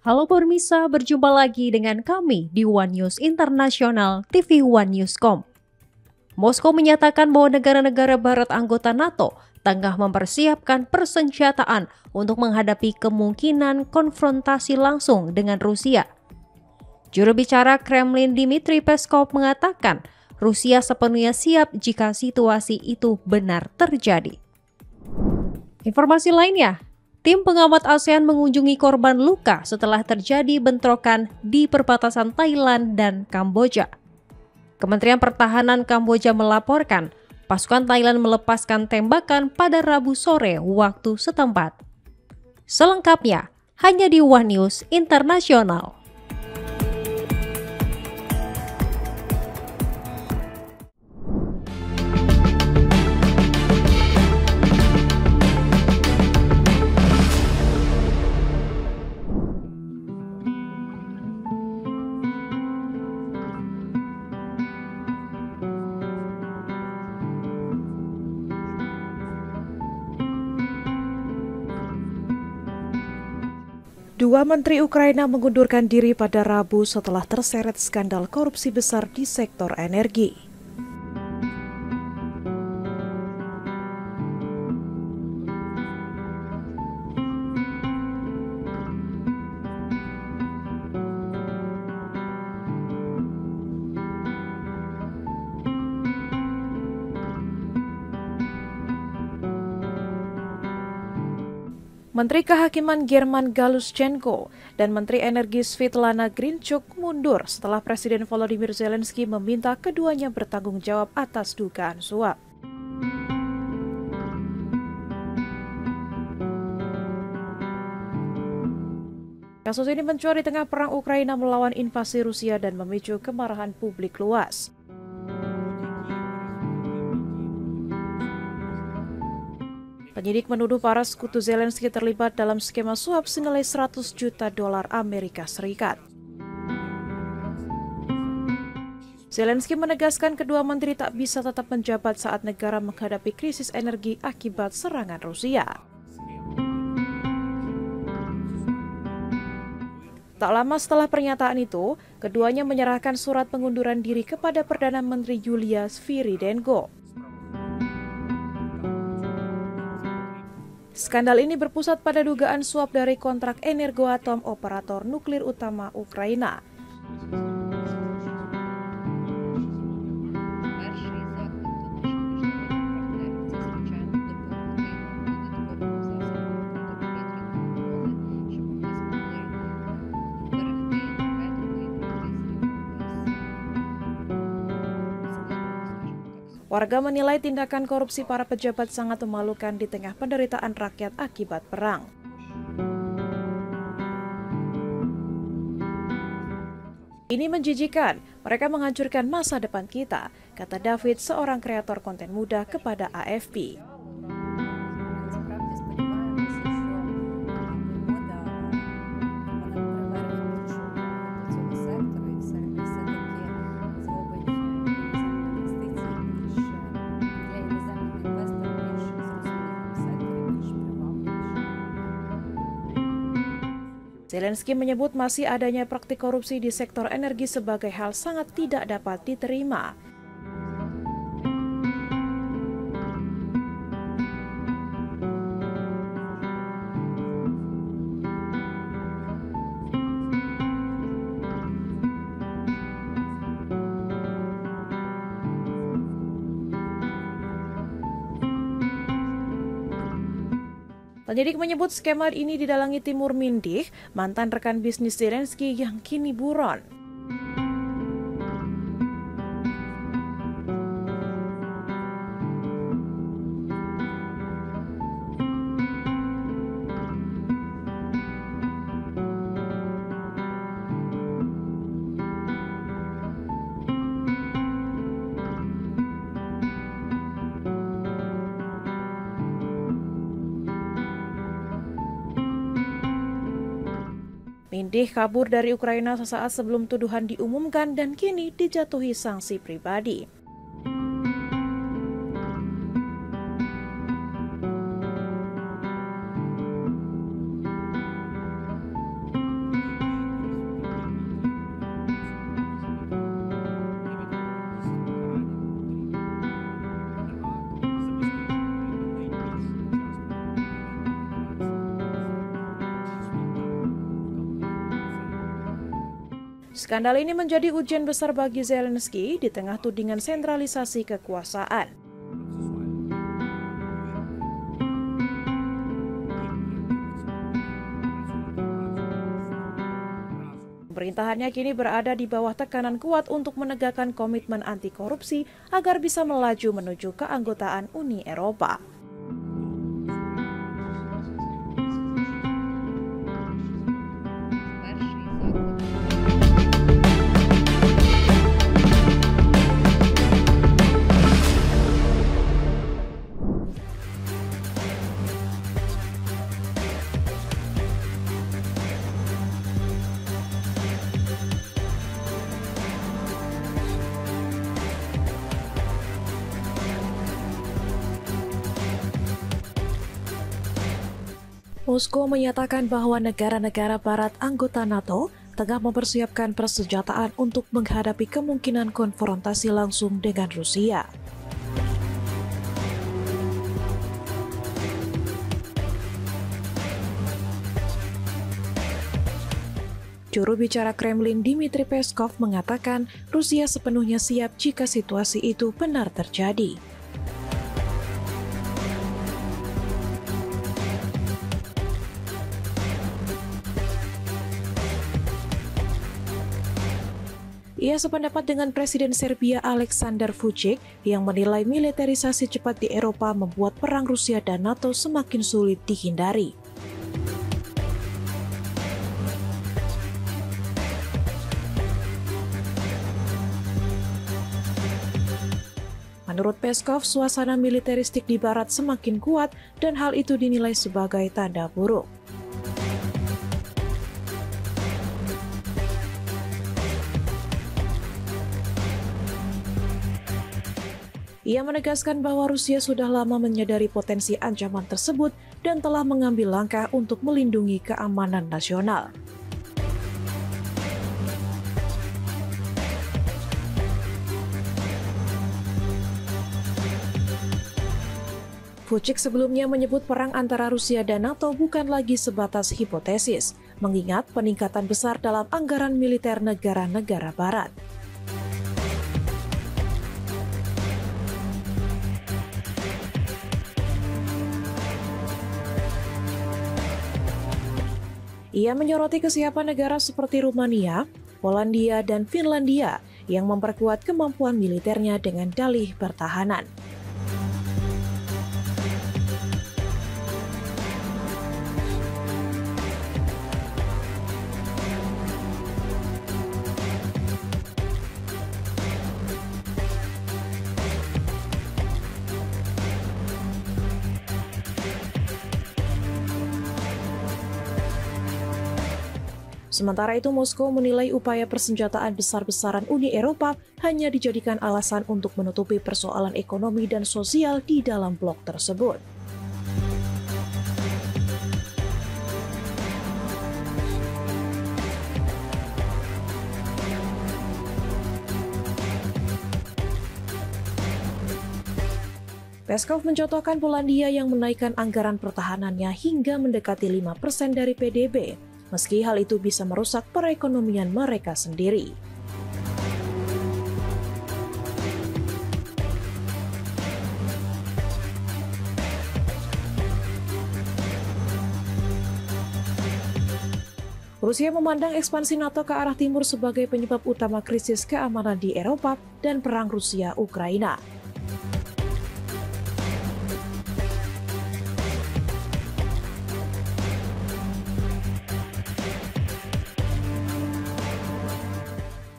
Halo pemirsa, berjumpa lagi dengan kami di One News Internasional TV One Newscom. Moskow menyatakan bahwa negara-negara barat anggota NATO tengah mempersiapkan persenjataan untuk menghadapi kemungkinan konfrontasi langsung dengan Rusia. Juru bicara Kremlin Dmitry Peskov mengatakan Rusia sepenuhnya siap jika situasi itu benar terjadi. Informasi lainnya, tim pengamat ASEAN mengunjungi korban luka setelah terjadi bentrokan di perbatasan Thailand dan Kamboja. Kementerian Pertahanan Kamboja melaporkan pasukan Thailand melepaskan tembakan pada Rabu sore waktu setempat. Selengkapnya hanya di One News Internasional. Dua menteri Ukraina mengundurkan diri pada Rabu setelah terseret skandal korupsi besar di sektor energi. Menteri Kehakiman German Galushchenko dan Menteri Energi Svetlana Grinchuk mundur setelah Presiden Volodymyr Zelensky meminta keduanya bertanggung jawab atas dugaan suap. Kasus ini mencuat di tengah perang Ukraina melawan invasi Rusia dan memicu kemarahan publik luas. Penyidik menuduh para sekutu Zelensky terlibat dalam skema suap senilai 100 juta dolar Amerika Serikat. Zelensky menegaskan kedua menteri tak bisa tetap menjabat saat negara menghadapi krisis energi akibat serangan Rusia. Tak lama setelah pernyataan itu, keduanya menyerahkan surat pengunduran diri kepada Perdana Menteri Yulia Sviridenko. Skandal ini berpusat pada dugaan suap dari kontrak Energoatom, operator nuklir utama Ukraina. Warga menilai tindakan korupsi para pejabat sangat memalukan di tengah penderitaan rakyat akibat perang. Ini menjijikan, mereka menghancurkan masa depan kita, kata David, seorang kreator konten muda kepada AFP. Zelensky menyebut masih adanya praktik korupsi di sektor energi sebagai hal sangat tidak dapat diterima. Penyidik menyebut skema ini didalangi Timur Mindih, mantan rekan bisnis Zelensky yang kini buron. Mindih kabur dari Ukraina sesaat sebelum tuduhan diumumkan dan kini dijatuhi sanksi pribadi. Skandal ini menjadi ujian besar bagi Zelensky di tengah tudingan sentralisasi kekuasaan. Pemerintahannya kini berada di bawah tekanan kuat untuk menegakkan komitmen anti korupsi agar bisa melaju menuju keanggotaan Uni Eropa. Moskow menyatakan bahwa negara-negara barat anggota NATO tengah mempersiapkan persenjataan untuk menghadapi kemungkinan konfrontasi langsung dengan Rusia. Juru bicara Kremlin Dmitry Peskov mengatakan Rusia sepenuhnya siap jika situasi itu benar terjadi. Ia sependapat dengan Presiden Serbia Aleksandar Vučić yang menilai militerisasi cepat di Eropa membuat perang Rusia dan NATO semakin sulit dihindari. Menurut Peskov, suasana militeristik di Barat semakin kuat dan hal itu dinilai sebagai tanda buruk. Ia menegaskan bahwa Rusia sudah lama menyadari potensi ancaman tersebut dan telah mengambil langkah untuk melindungi keamanan nasional. Vučić sebelumnya menyebut perang antara Rusia dan NATO bukan lagi sebatas hipotesis, mengingat peningkatan besar dalam anggaran militer negara-negara Barat. Ia menyoroti kesiapan negara seperti Rumania, Polandia, dan Finlandia yang memperkuat kemampuan militernya dengan dalih pertahanan. Sementara itu, Moskow menilai upaya persenjataan besar-besaran Uni Eropa hanya dijadikan alasan untuk menutupi persoalan ekonomi dan sosial di dalam blok tersebut. Peskov mencontohkan Polandia yang menaikkan anggaran pertahanannya hingga mendekati 5% dari PDB. Meski hal itu bisa merusak perekonomian mereka sendiri. Rusia memandang ekspansi NATO ke arah timur sebagai penyebab utama krisis keamanan di Eropa dan perang Rusia-Ukraina.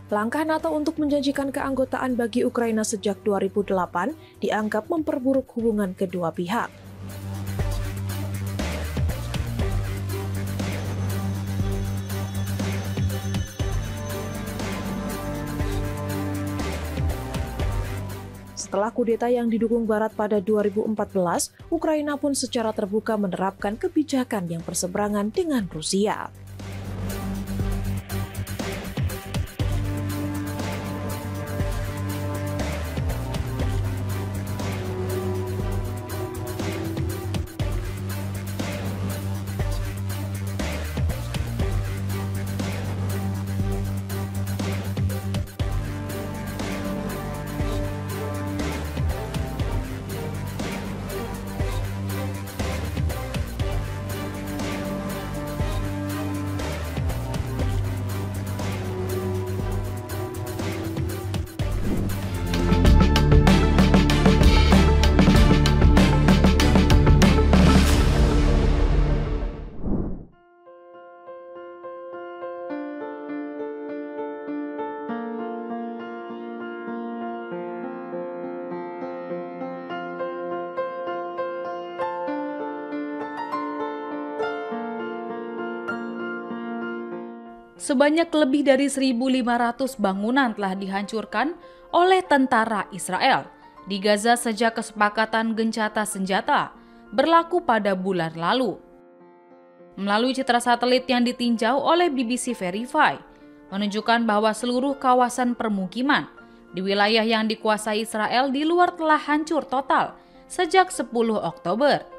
Langkah NATO untuk menjanjikan keanggotaan bagi Ukraina sejak 2008 dianggap memperburuk hubungan kedua pihak. Setelah kudeta yang didukung Barat pada 2014, Ukraina pun secara terbuka menerapkan kebijakan yang berseberangan dengan Rusia. Sebanyak lebih dari 1.500 bangunan telah dihancurkan oleh tentara Israel di Gaza sejak kesepakatan gencatan senjata berlaku pada bulan lalu. Melalui citra satelit yang ditinjau oleh BBC Verify, menunjukkan bahwa seluruh kawasan permukiman di wilayah yang dikuasai Israel di luar telah hancur total sejak 10 Oktober.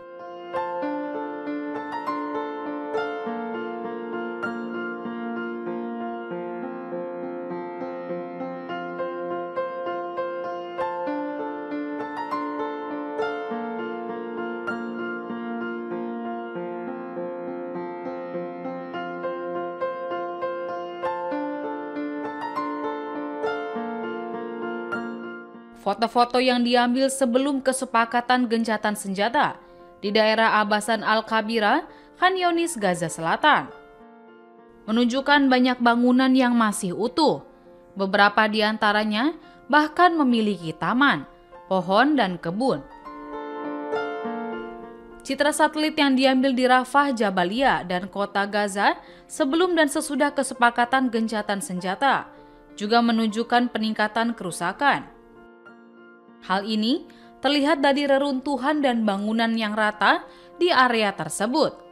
Foto-foto yang diambil sebelum kesepakatan gencatan senjata di daerah Abasan Al-Kabira, Khan Younis, Gaza Selatan, menunjukkan banyak bangunan yang masih utuh. Beberapa di antaranya bahkan memiliki taman, pohon, dan kebun. Citra satelit yang diambil di Rafah, Jabalia, dan kota Gaza sebelum dan sesudah kesepakatan gencatan senjata juga menunjukkan peningkatan kerusakan. Hal ini terlihat dari reruntuhan dan bangunan yang rata di area tersebut.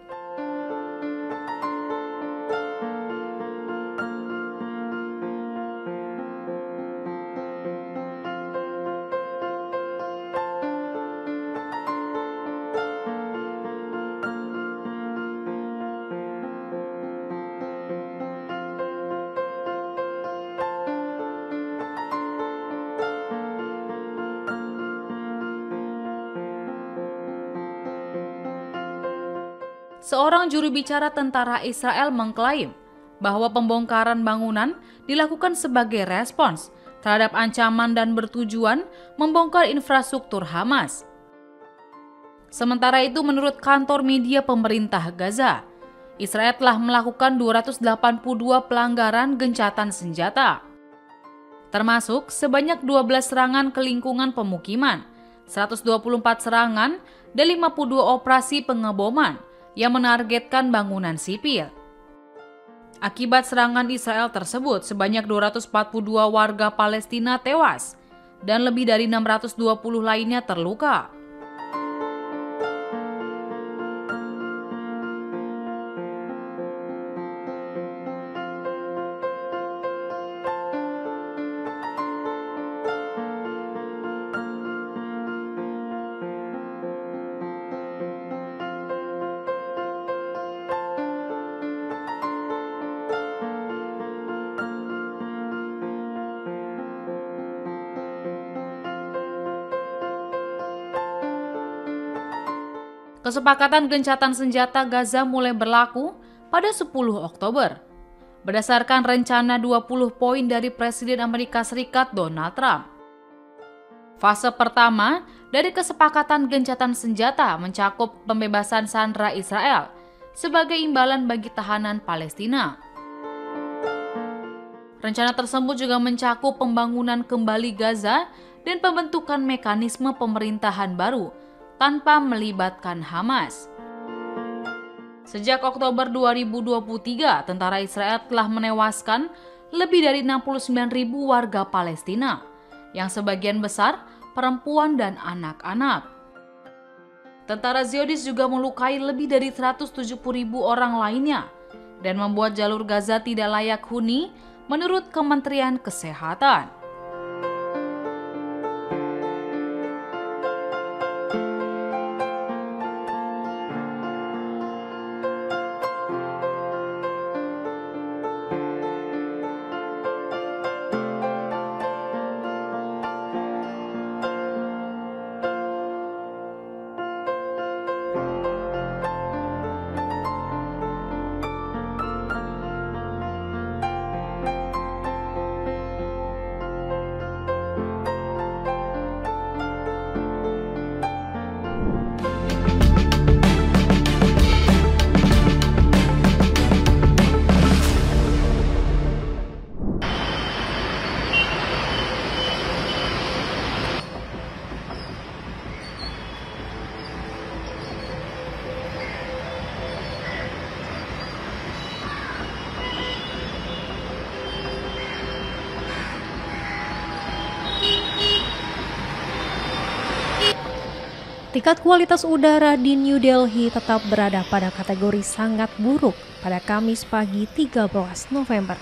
Seorang juru bicara tentara Israel mengklaim bahwa pembongkaran bangunan dilakukan sebagai respons terhadap ancaman dan bertujuan membongkar infrastruktur Hamas. Sementara itu, menurut kantor media pemerintah Gaza, Israel telah melakukan 282 pelanggaran gencatan senjata, termasuk sebanyak 12 serangan ke lingkungan pemukiman, 124 serangan, dan 52 operasi pengeboman yang menargetkan bangunan sipil. Akibat serangan Israel tersebut, sebanyak 242 warga Palestina tewas dan lebih dari 620 lainnya terluka. Kesepakatan gencatan senjata Gaza mulai berlaku pada 10 Oktober. Berdasarkan rencana 20 poin dari Presiden Amerika Serikat Donald Trump. Fase pertama dari kesepakatan gencatan senjata mencakup pembebasan sandera Israel sebagai imbalan bagi tahanan Palestina. Rencana tersebut juga mencakup pembangunan kembali Gaza dan pembentukan mekanisme pemerintahan baru tanpa melibatkan Hamas. Sejak Oktober 2023, tentara Israel telah menewaskan lebih dari 69.000 warga Palestina, yang sebagian besar perempuan dan anak-anak. Tentara Zionis juga melukai lebih dari 170.000 orang lainnya dan membuat jalur Gaza tidak layak huni menurut Kementerian Kesehatan. Tingkat kualitas udara di New Delhi tetap berada pada kategori sangat buruk pada Kamis pagi 13 November.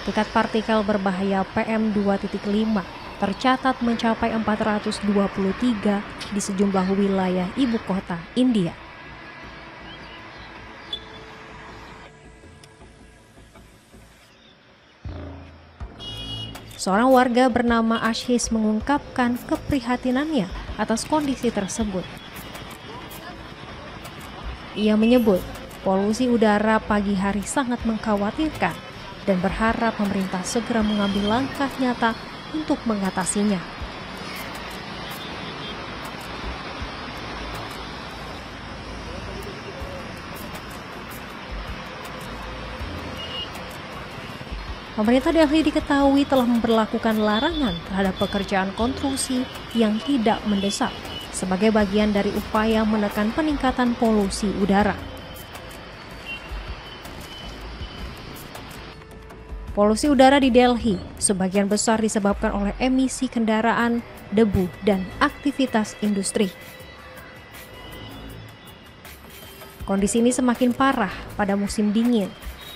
Tingkat partikel berbahaya PM2.5 tercatat mencapai 423 di sejumlah wilayah ibu kota India. Seorang warga bernama Ashish mengungkapkan keprihatinannya atas kondisi tersebut. Ia menyebut polusi udara pagi hari sangat mengkhawatirkan dan berharap pemerintah segera mengambil langkah nyata untuk mengatasinya. Pemerintah Delhi diketahui telah memberlakukan larangan terhadap pekerjaan konstruksi yang tidak mendesak sebagai bagian dari upaya menekan peningkatan polusi udara. Polusi udara di Delhi sebagian besar disebabkan oleh emisi kendaraan, debu, dan aktivitas industri. Kondisi ini semakin parah pada musim dingin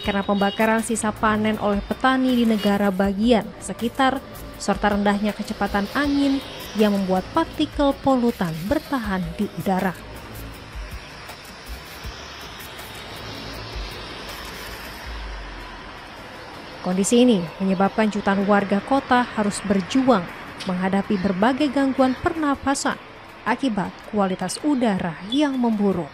karena pembakaran sisa panen oleh petani di negara bagian sekitar serta rendahnya kecepatan angin yang membuat partikel polutan bertahan di udara. Kondisi ini menyebabkan jutaan warga kota harus berjuang menghadapi berbagai gangguan pernapasan akibat kualitas udara yang memburuk.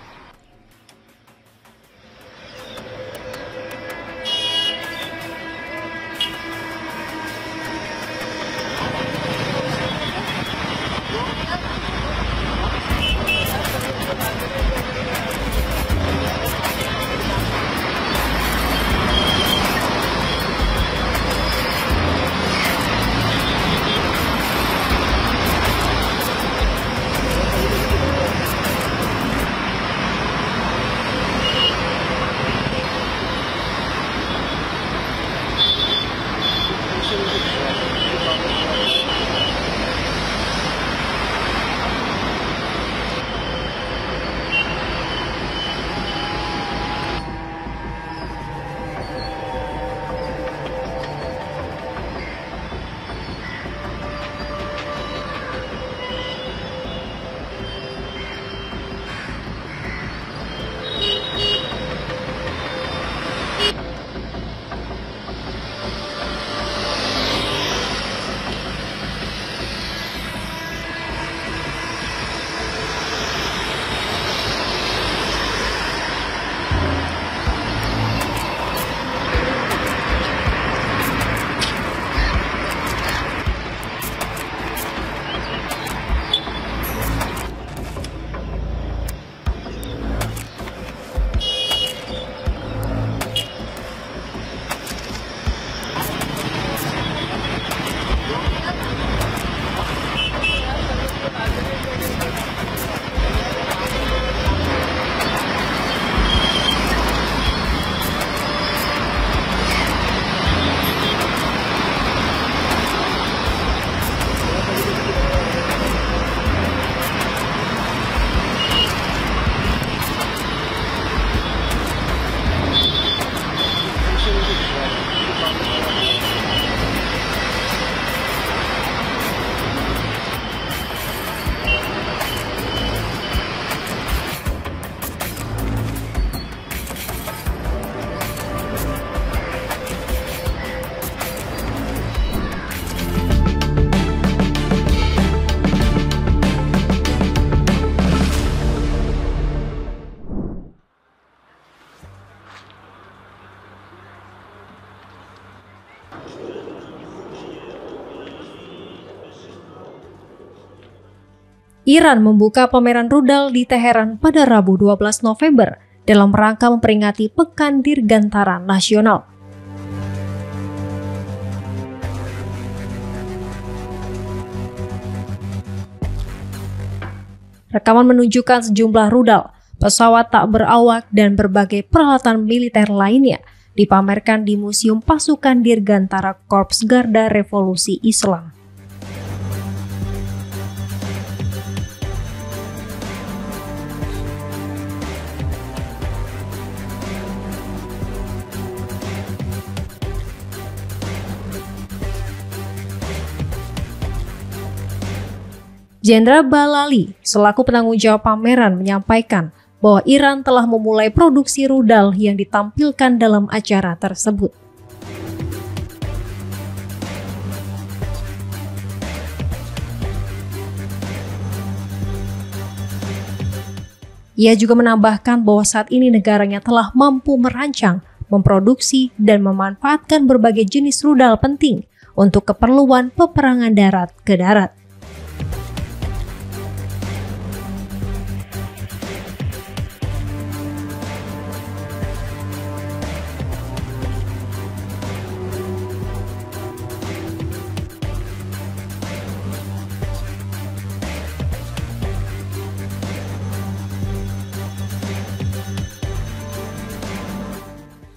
Iran membuka pameran rudal di Teheran pada Rabu 12 November dalam rangka memperingati Pekan Dirgantara Nasional. Rekaman menunjukkan sejumlah rudal, pesawat tak berawak, dan berbagai peralatan militer lainnya dipamerkan di Museum Pasukan Dirgantara Korps Garda Revolusi Islam. Jenderal Balali selaku penanggung jawab pameran menyampaikan bahwa Iran telah memulai produksi rudal yang ditampilkan dalam acara tersebut. Ia juga menambahkan bahwa saat ini negaranya telah mampu merancang, memproduksi, dan memanfaatkan berbagai jenis rudal penting untuk keperluan peperangan darat ke darat.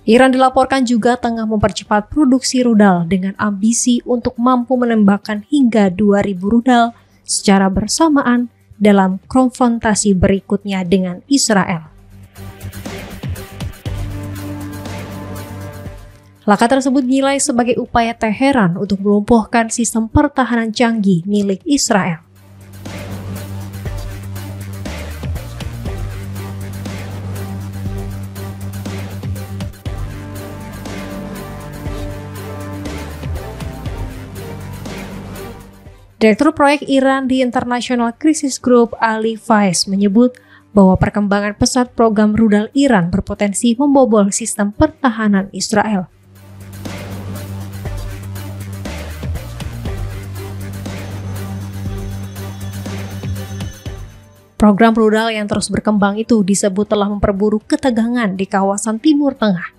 Iran dilaporkan juga tengah mempercepat produksi rudal dengan ambisi untuk mampu menembakkan hingga 2.000 rudal secara bersamaan dalam konfrontasi berikutnya dengan Israel. Langkah tersebut dinilai sebagai upaya Teheran untuk melumpuhkan sistem pertahanan canggih milik Israel. Direktur Proyek Iran di International Crisis Group Ali Faiz menyebut bahwa perkembangan pesat program rudal Iran berpotensi membobol sistem pertahanan Israel. Program rudal yang terus berkembang itu disebut telah memperburuk ketegangan di kawasan Timur Tengah.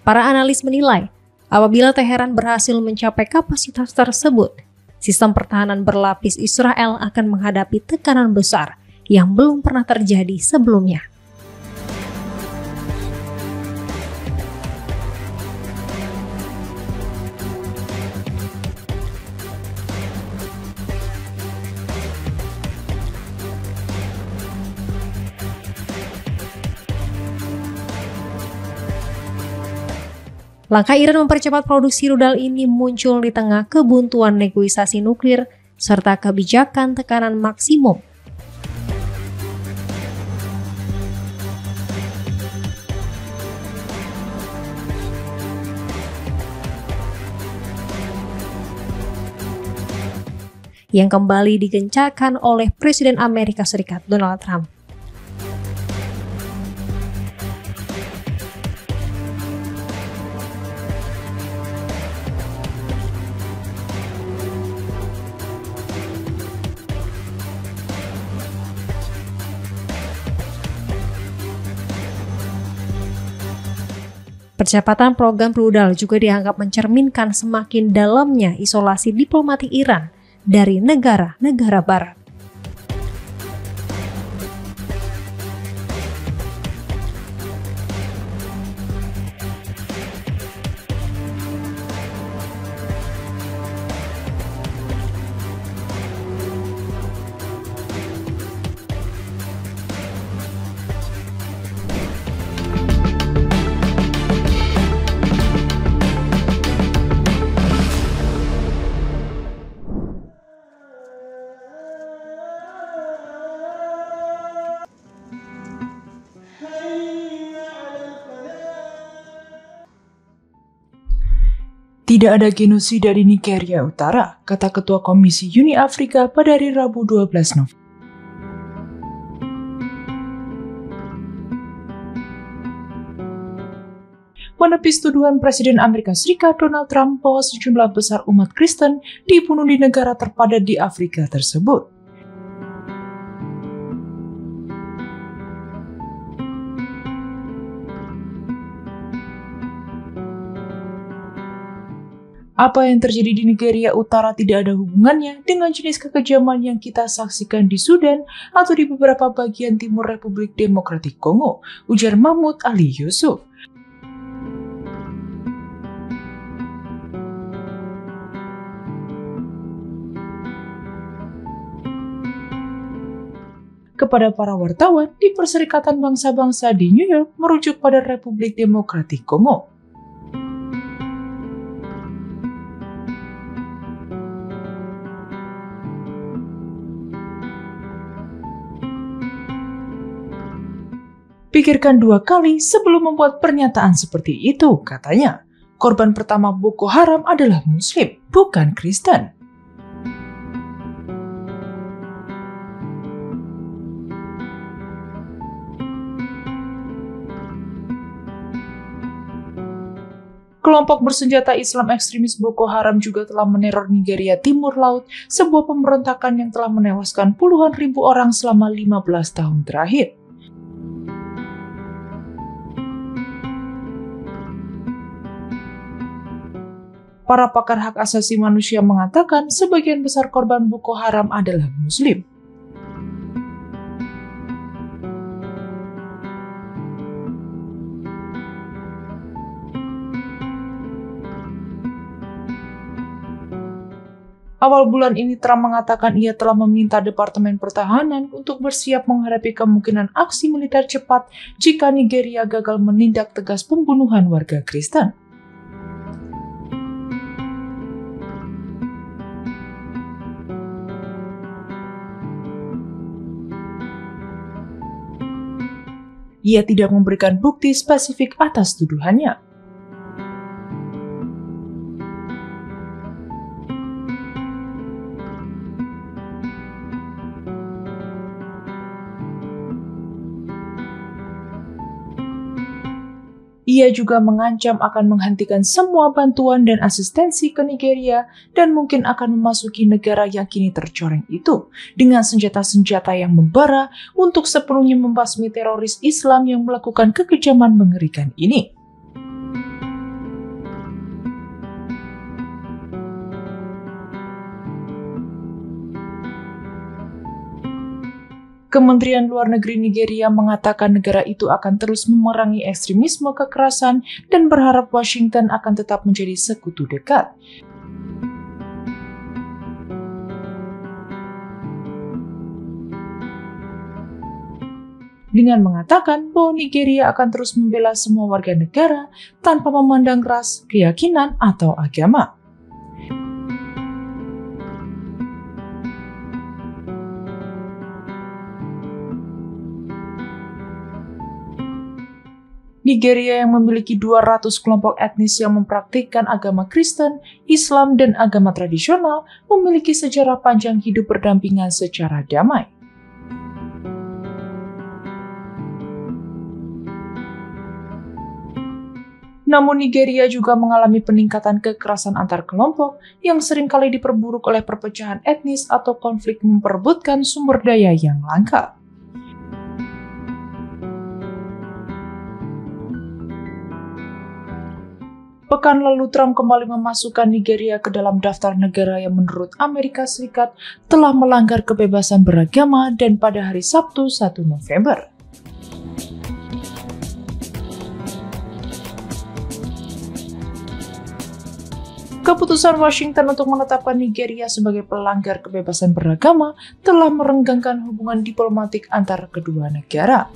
Para analis menilai, apabila Teheran berhasil mencapai kapasitas tersebut, sistem pertahanan berlapis Israel akan menghadapi tekanan besar yang belum pernah terjadi sebelumnya. Langkah Iran mempercepat produksi rudal ini muncul di tengah kebuntuan negosiasi nuklir serta kebijakan tekanan maksimum. Yang kembali digencarkan oleh Presiden Amerika Serikat Donald Trump. Percepatan program rudal juga dianggap mencerminkan semakin dalamnya isolasi diplomatik Iran dari negara-negara Barat. Tidak ada genosida di Nigeria Utara, kata Ketua Komisi Uni Afrika pada hari Rabu 12 November. Menepis tuduhan Presiden Amerika Serikat Donald Trump bahwa sejumlah besar umat Kristen dibunuh di negara terpadat di Afrika tersebut. Apa yang terjadi di Nigeria Utara tidak ada hubungannya dengan jenis kekejaman yang kita saksikan di Sudan atau di beberapa bagian timur Republik Demokratik Kongo, ujar Mahmoud Ali Yusuf. kepada para wartawan di Perserikatan Bangsa-Bangsa di New York merujuk pada Republik Demokratik Kongo. Pikirkan 2 kali sebelum membuat pernyataan seperti itu, katanya. Korban pertama Boko Haram adalah Muslim, bukan Kristen. Kelompok bersenjata Islam ekstremis Boko Haram juga telah meneror Nigeria Timur Laut, sebuah pemberontakan yang telah menewaskan puluhan ribu orang selama 15 tahun terakhir. Para pakar hak asasi manusia mengatakan sebagian besar korban Boko Haram adalah Muslim. Awal bulan ini Trump mengatakan ia telah meminta Departemen Pertahanan untuk bersiap menghadapi kemungkinan aksi militer cepat jika Nigeria gagal menindak tegas pembunuhan warga Kristen. Ia tidak memberikan bukti spesifik atas tuduhannya. Ia juga mengancam akan menghentikan semua bantuan dan asistensi ke Nigeria dan mungkin akan memasuki negara yang kini tercoreng itu dengan senjata-senjata yang membara untuk sepenuhnya membasmi teroris Islam yang melakukan kekejaman mengerikan ini. Kementerian Luar Negeri Nigeria mengatakan negara itu akan terus memerangi ekstremisme kekerasan dan berharap Washington akan tetap menjadi sekutu dekat. Dengan mengatakan bahwa Nigeria akan terus membela semua warga negara tanpa memandang ras, keyakinan, atau agama. Nigeria yang memiliki 200 kelompok etnis yang mempraktikkan agama Kristen, Islam, dan agama tradisional memiliki sejarah panjang hidup berdampingan secara damai. Namun Nigeria juga mengalami peningkatan kekerasan antar kelompok yang seringkali diperburuk oleh perpecahan etnis atau konflik memperebutkan sumber daya yang langka. Pekan lalu Trump kembali memasukkan Nigeria ke dalam daftar negara yang menurut Amerika Serikat telah melanggar kebebasan beragama dan pada hari Sabtu 1 November. Keputusan Washington untuk menetapkan Nigeria sebagai pelanggar kebebasan beragama telah merenggangkan hubungan diplomatik antara kedua negara.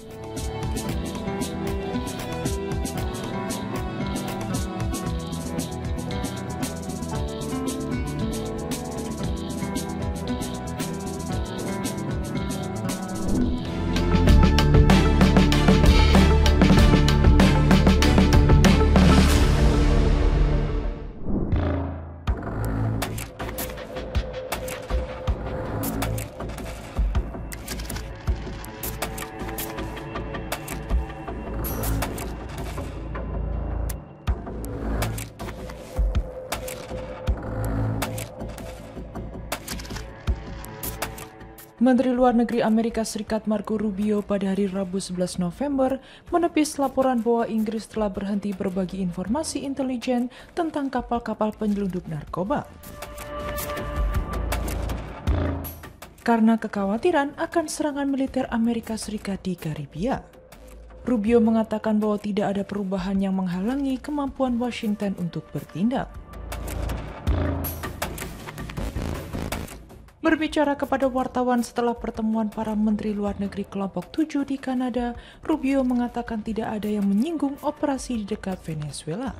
Menteri Luar Negeri Amerika Serikat Marco Rubio pada hari Rabu 11 November menepis laporan bahwa Inggris telah berhenti berbagi informasi intelijen tentang kapal-kapal penyelundup narkoba. Karena kekhawatiran akan serangan militer Amerika Serikat di Karibia. Rubio mengatakan bahwa tidak ada perubahan yang menghalangi kemampuan Washington untuk bertindak. Berbicara kepada wartawan setelah pertemuan para Menteri Luar Negeri Kelompok 7 di Kanada, Rubio mengatakan tidak ada yang menyinggung operasi di dekat Venezuela.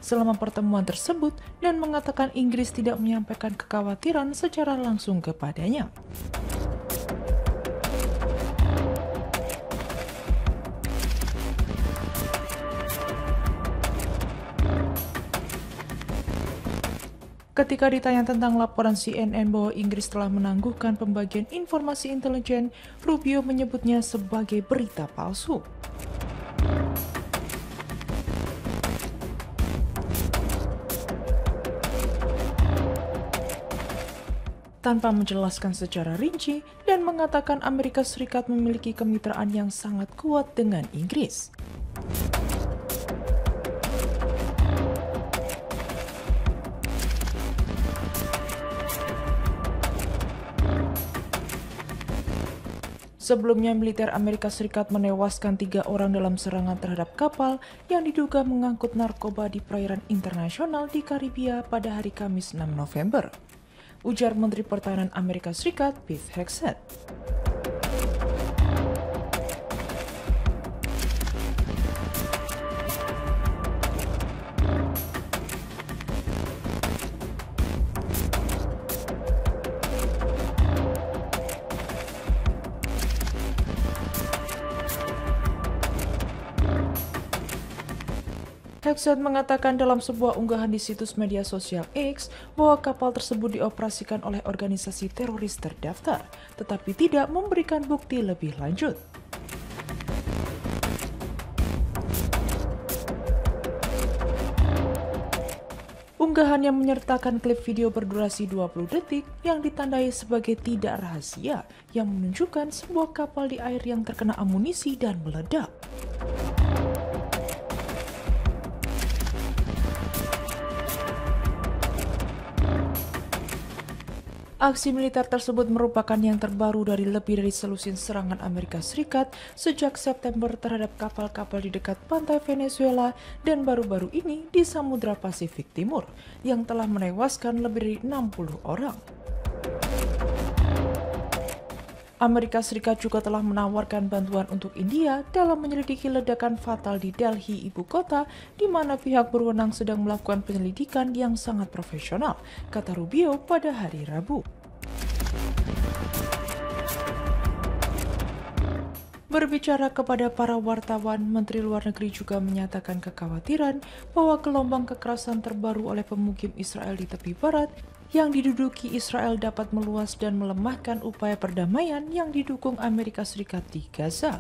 Selama pertemuan tersebut dan mengatakan Inggris tidak menyampaikan kekhawatiran secara langsung kepadanya. Ketika ditanya tentang laporan CNN bahwa Inggris telah menangguhkan pembagian informasi intelijen, Rubio menyebutnya sebagai berita palsu. Tanpa menjelaskan secara rinci dan mengatakan Amerika Serikat memiliki kemitraan yang sangat kuat dengan Inggris. Sebelumnya, militer Amerika Serikat menewaskan 3 orang dalam serangan terhadap kapal yang diduga mengangkut narkoba di perairan internasional di Karibia pada hari Kamis 6 November. Ujar Menteri Pertahanan Amerika Serikat Pete Hegseth. Hegseth mengatakan dalam sebuah unggahan di situs media sosial X bahwa kapal tersebut dioperasikan oleh organisasi teroris terdaftar, tetapi tidak memberikan bukti lebih lanjut. Unggahan yang menyertakan klip video berdurasi 20 detik yang ditandai sebagai tidak rahasia yang menunjukkan sebuah kapal di air yang terkena amunisi dan meledak. Aksi militer tersebut merupakan yang terbaru dari lebih dari selusin serangan Amerika Serikat sejak September terhadap kapal-kapal di dekat pantai Venezuela dan baru-baru ini di Samudra Pasifik Timur yang telah menewaskan lebih dari 60 orang. Amerika Serikat juga telah menawarkan bantuan untuk India dalam menyelidiki ledakan fatal di Delhi, ibu kota, di mana pihak berwenang sedang melakukan penyelidikan yang sangat profesional, kata Rubio pada hari Rabu. Berbicara kepada para wartawan, Menteri Luar Negeri juga menyatakan kekhawatiran bahwa gelombang kekerasan terbaru oleh pemukim Israel di tepi barat yang diduduki Israel dapat meluas dan melemahkan upaya perdamaian yang didukung Amerika Serikat di Gaza.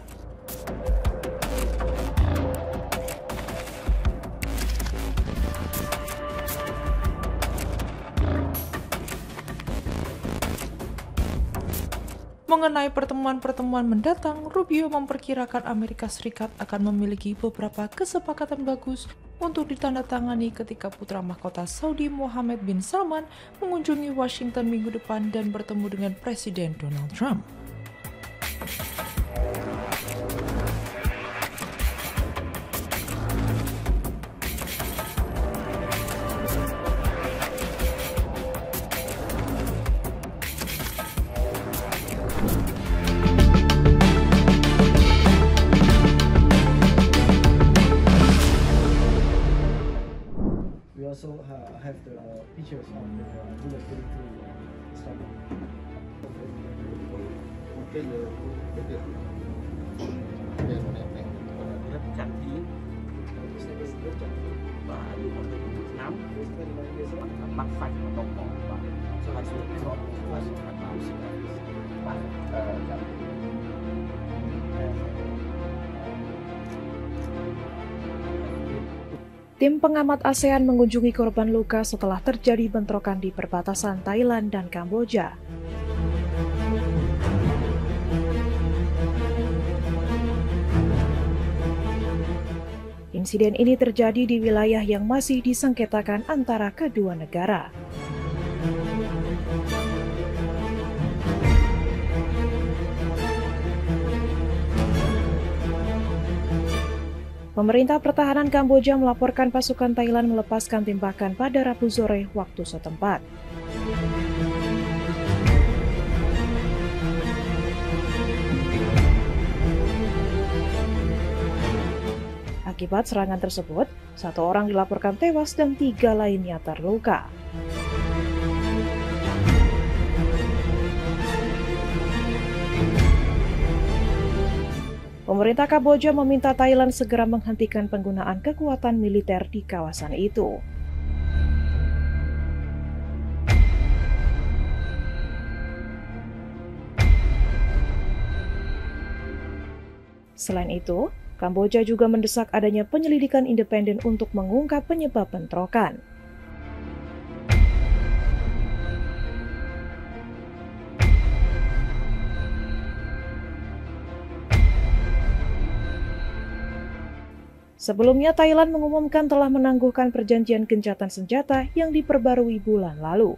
Mengenai pertemuan-pertemuan mendatang, Rubio memperkirakan Amerika Serikat akan memiliki beberapa kesepakatan bagus untuk ditandatangani ketika putra mahkota Saudi Mohammed bin Salman mengunjungi Washington minggu depan dan bertemu dengan Presiden Donald Trump. We also have the pictures of the military Islamic. Tim pengamat ASEAN mengunjungi korban luka setelah terjadi bentrokan di perbatasan Thailand dan Kamboja. Insiden ini terjadi di wilayah yang masih disengketakan antara kedua negara. Pemerintah Pertahanan Kamboja melaporkan pasukan Thailand melepaskan tembakan pada Rabu sore waktu setempat. Akibat serangan tersebut, 1 orang dilaporkan tewas dan 3 lainnya terluka. Pemerintah Kamboja meminta Thailand segera menghentikan penggunaan kekuatan militer di kawasan itu. Selain itu, Kamboja juga mendesak adanya penyelidikan independen untuk mengungkap penyebab bentrokan. Sebelumnya, Thailand mengumumkan telah menangguhkan perjanjian gencatan senjata yang diperbarui bulan lalu.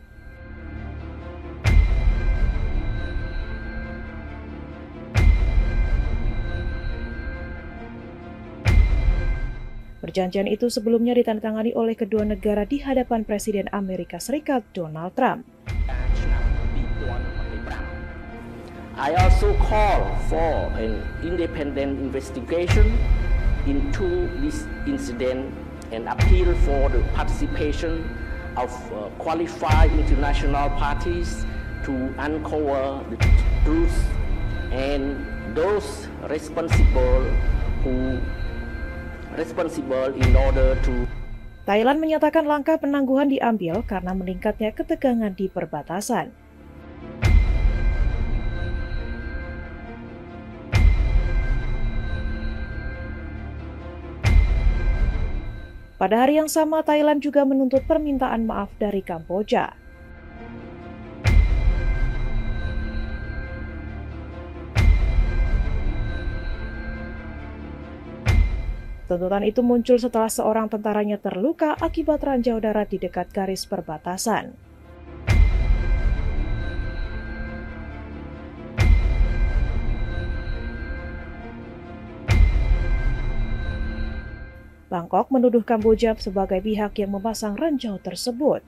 Perjanjian itu sebelumnya ditandatangani oleh kedua negara di hadapan Presiden Amerika Serikat Donald Trump. I also call for an independent investigation into this incident and appeal for the participation of qualified international parties to uncover the truth and those responsible in order to. Thailand menyatakan langkah penangguhan diambil karena meningkatnya ketegangan di perbatasan. Pada hari yang sama, Thailand juga menuntut permintaan maaf dari Kamboja. Tuntutan itu muncul setelah seorang tentaranya terluka akibat ranjau darat di dekat garis perbatasan. Bangkok menuduh Kamboja sebagai pihak yang memasang ranjau tersebut.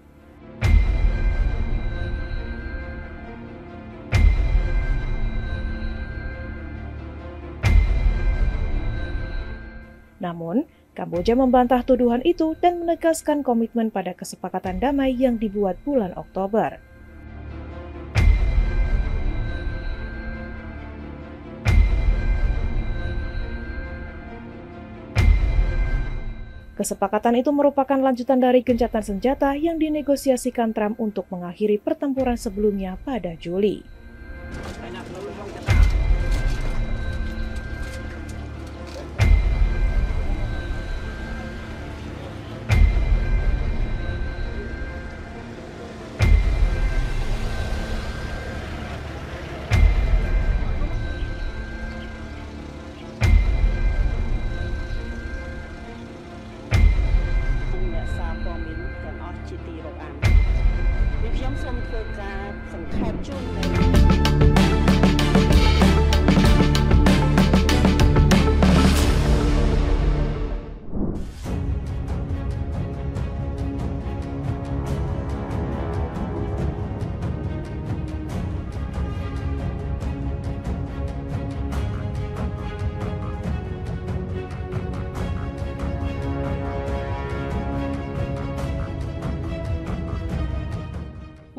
Namun, Kamboja membantah tuduhan itu dan menegaskan komitmen pada kesepakatan damai yang dibuat bulan Oktober. Kesepakatan itu merupakan lanjutan dari gencatan senjata yang dinegosiasikan Trump untuk mengakhiri pertempuran sebelumnya pada Juli.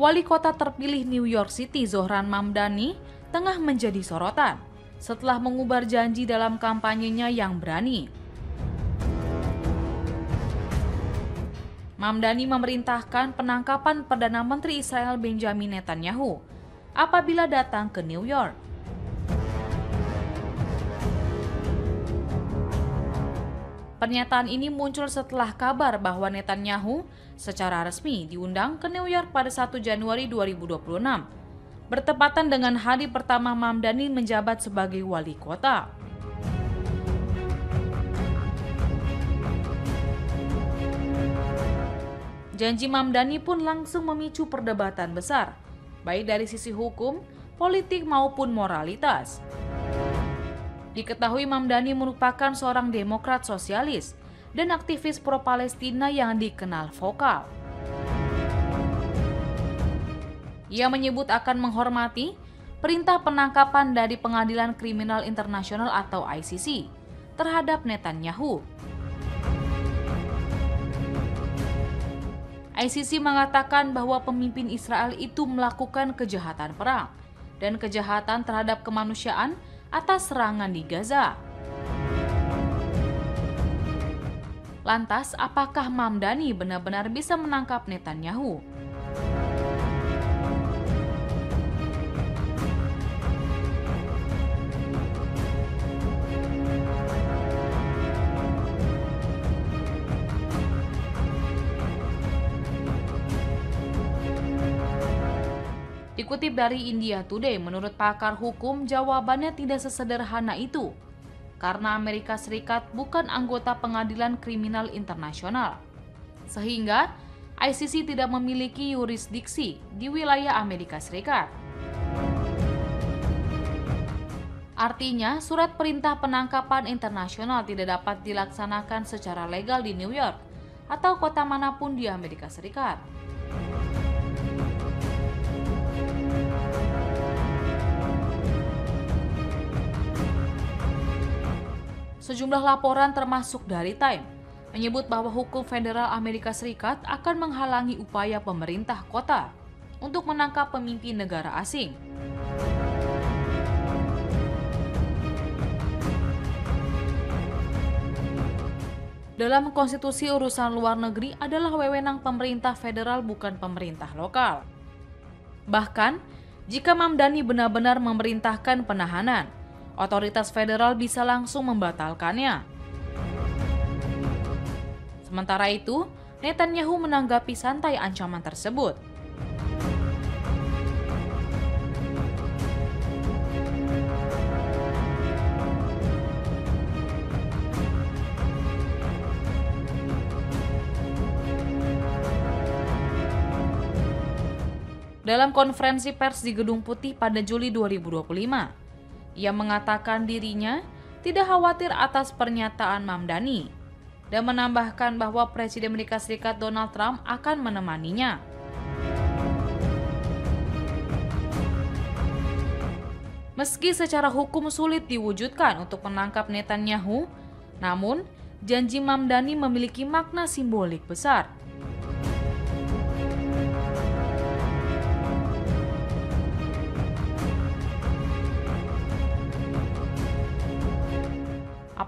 Wali kota terpilih New York City Zohran Mamdani tengah menjadi sorotan setelah mengubar janji dalam kampanyenya yang berani. Mamdani memerintahkan penangkapan Perdana Menteri Israel Benjamin Netanyahu apabila datang ke New York. Pernyataan ini muncul setelah kabar bahwa Netanyahu secara resmi diundang ke New York pada 1 Januari 2026, bertepatan dengan hari pertama Mamdani menjabat sebagai wali kota. Janji Mamdani pun langsung memicu perdebatan besar, baik dari sisi hukum, politik maupun moralitas. Diketahui Mamdani merupakan seorang demokrat sosialis dan aktivis pro-Palestina yang dikenal vokal. Ia menyebut akan menghormati perintah penangkapan dari Pengadilan Kriminal Internasional atau ICC terhadap Netanyahu. ICC mengatakan bahwa pemimpin Israel itu melakukan kejahatan perang dan kejahatan terhadap kemanusiaan atas serangan di Gaza. Lantas, apakah Mamdani benar-benar bisa menangkap Netanyahu? Dikutip dari India Today, menurut pakar hukum, jawabannya tidak sesederhana itu. Karena Amerika Serikat bukan anggota Pengadilan Kriminal Internasional. Sehingga ICC tidak memiliki yurisdiksi di wilayah Amerika Serikat. Artinya, surat perintah penangkapan internasional tidak dapat dilaksanakan secara legal di New York atau kota manapun di Amerika Serikat. Sejumlah laporan termasuk dari Time menyebut bahwa hukum federal Amerika Serikat akan menghalangi upaya pemerintah kota untuk menangkap pemimpin negara asing. Dalam konstitusi, urusan luar negeri adalah wewenang pemerintah federal, bukan pemerintah lokal. Bahkan, jika Mamdani benar-benar memerintahkan penahanan, otoritas federal bisa langsung membatalkannya. Sementara itu, Netanyahu menanggapi santai ancaman tersebut. Dalam konferensi pers di Gedung Putih pada Juli 2025, ia mengatakan dirinya tidak khawatir atas pernyataan Mamdani dan menambahkan bahwa Presiden Amerika Serikat Donald Trump akan menemaninya. Meski secara hukum sulit diwujudkan untuk menangkap Netanyahu, namun janji Mamdani memiliki makna simbolik besar.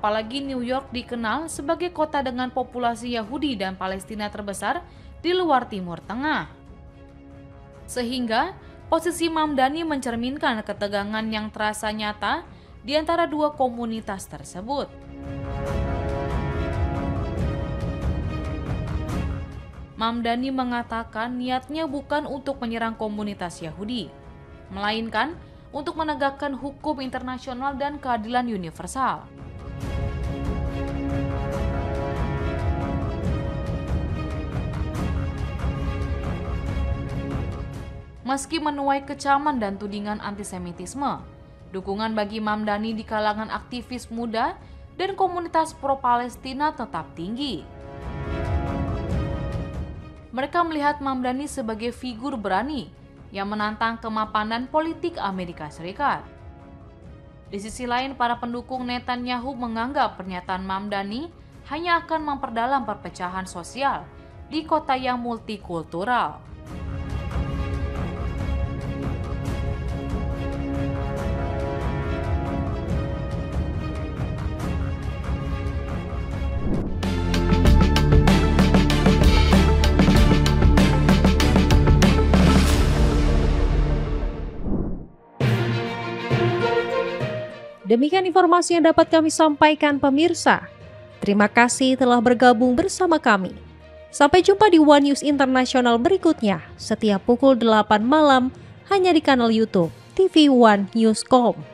Apalagi New York dikenal sebagai kota dengan populasi Yahudi dan Palestina terbesar di luar Timur Tengah. Sehingga posisi Mamdani mencerminkan ketegangan yang terasa nyata di antara dua komunitas tersebut. Mamdani mengatakan niatnya bukan untuk menyerang komunitas Yahudi, melainkan untuk menegakkan hukum internasional dan keadilan universal. Meski menuai kecaman dan tudingan antisemitisme, dukungan bagi Mamdani di kalangan aktivis muda dan komunitas pro-Palestina tetap tinggi. Mereka melihat Mamdani sebagai figur berani yang menantang kemapanan politik Amerika Serikat. Di sisi lain, para pendukung Netanyahu menganggap pernyataan Mamdani hanya akan memperdalam perpecahan sosial di kota yang multikultural. Demikian informasi yang dapat kami sampaikan pemirsa. Terima kasih telah bergabung bersama kami. Sampai jumpa di One News Internasional berikutnya setiap pukul 8 malam hanya di kanal YouTube TV One Newscom.